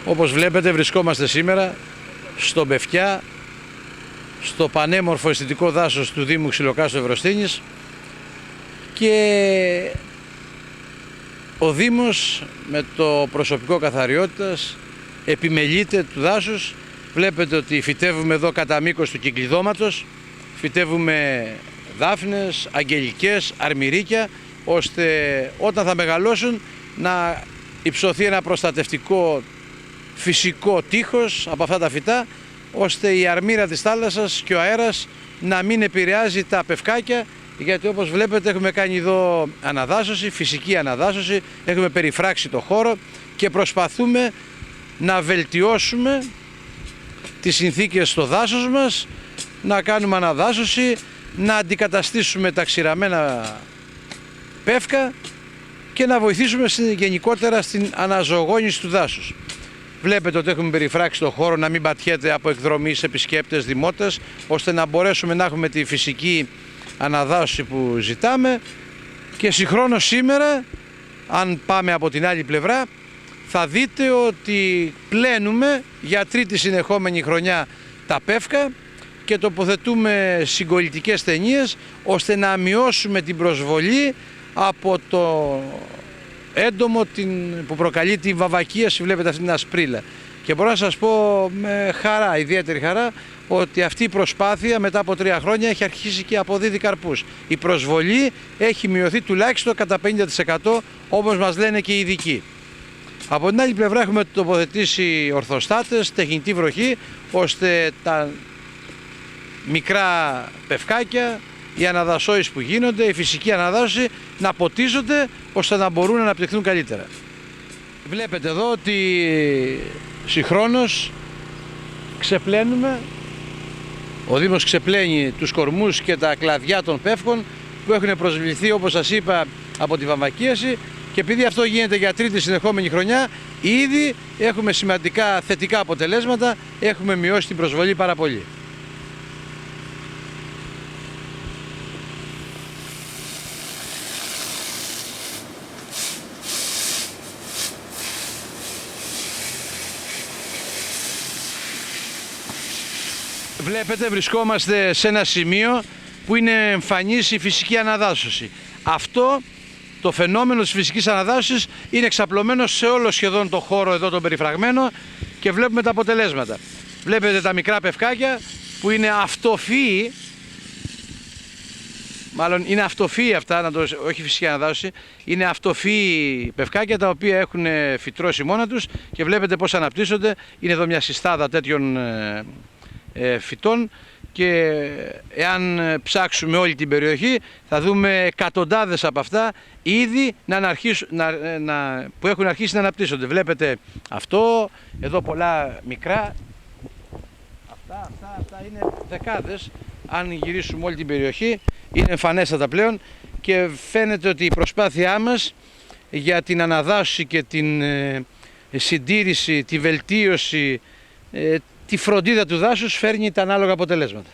Όπως βλέπετε βρισκόμαστε σήμερα στο Μπευκιά, στο πανέμορφο αισθητικό δάσος του Δήμου Ξυλοκάστου Ευρωστήνης, και ο Δήμος με το προσωπικό καθαριότητας επιμελείται του δάσους. Βλέπετε ότι φυτεύουμε εδώ κατά μήκος του κυκλειδώματος, φυτεύουμε δάφνες, αγγελικές, αρμυρίκια, ώστε όταν θα μεγαλώσουν να υψωθεί ένα προστατευτικό φυσικό τείχος από αυτά τα φυτά, ώστε η αρμύρα της θάλασσας και ο αέρας να μην επηρεάζει τα πευκάκια, γιατί όπως βλέπετε έχουμε κάνει εδώ αναδάσωση, φυσική αναδάσωση, έχουμε περιφράξει το χώρο και προσπαθούμε να βελτιώσουμε τις συνθήκες στο δάσος μας, να κάνουμε αναδάσωση, να αντικαταστήσουμε τα ξηραμένα πεύκα και να βοηθήσουμε γενικότερα στην αναζωογόνηση του δάσους. Βλέπετε ότι έχουμε περιφράξει το χώρο να μην πατιέται από εκδρομείς, επισκέπτες, δημότες, ώστε να μπορέσουμε να έχουμε τη φυσική αναδάσωση που ζητάμε. Και συγχρόνως σήμερα, αν πάμε από την άλλη πλευρά, θα δείτε ότι πλένουμε για τρίτη συνεχόμενη χρονιά τα πεύκα και τοποθετούμε συγκολλητικές ταινίες, ώστε να μειώσουμε την προσβολή από το έντομο που προκαλεί τη βαβακίαση. Βλέπετε αυτή την ασπρίλα. Και μπορώ να σας πω με χαρά, ιδιαίτερη χαρά, ότι αυτή η προσπάθεια μετά από 3 χρόνια έχει αρχίσει και αποδίδει καρπούς. Η προσβολή έχει μειωθεί τουλάχιστον κατά 50%, όπως μας λένε και οι ειδικοί. Από την άλλη πλευρά έχουμε τοποθετήσει ορθοστάτες, τεχνητή βροχή, ώστε τα μικρά πευκάκια, οι αναδασώσεις που γίνονται, η φυσική αναδάσωση να ποτίζονται, ώστε να μπορούν να αναπτυχθούν καλύτερα. Βλέπετε εδώ ότι συγχρόνως ξεπλένουμε, ο Δήμος ξεπλένει τους κορμούς και τα κλαδιά των πεύκων που έχουν προσβληθεί, όπως σας είπα, από τη βαμβακίαση, και επειδή αυτό γίνεται για τρίτη συνεχόμενη χρονιά, ήδη έχουμε σημαντικά θετικά αποτελέσματα, έχουμε μειώσει την προσβολή πάρα πολύ. Βλέπετε, βρισκόμαστε σε ένα σημείο που είναι εμφανής η φυσική αναδάσωση. Αυτό το φαινόμενο της φυσικής αναδάσωσης είναι εξαπλωμένο σε όλο σχεδόν το χώρο εδώ τον περιφραγμένο και βλέπουμε τα αποτελέσματα. Βλέπετε τα μικρά πευκάκια που είναι αυτοφύοι, μάλλον είναι αυτοφύοι αυτά, όχι φυσική αναδάσωση, είναι αυτοφύοι πευκάκια τα οποία έχουν φυτρώσει μόνα τους και βλέπετε πώς αναπτύσσονται. Είναι εδώ μια συστάδα τέτοιων φυτών και εάν ψάξουμε όλη την περιοχή θα δούμε εκατοντάδες από αυτά ήδη που έχουν αρχίσει να αναπτύσσονται. Βλέπετε αυτό, εδώ πολλά μικρά, αυτά είναι δεκάδες. Αν γυρίσουμε όλη την περιοχή είναι εμφανέστατα πλέον και φαίνεται ότι η προσπάθειά μας για την αναδάσωση και την συντήρηση, τη βελτίωση, τη φροντίδα του δάσους φέρνει τα ανάλογα αποτελέσματα.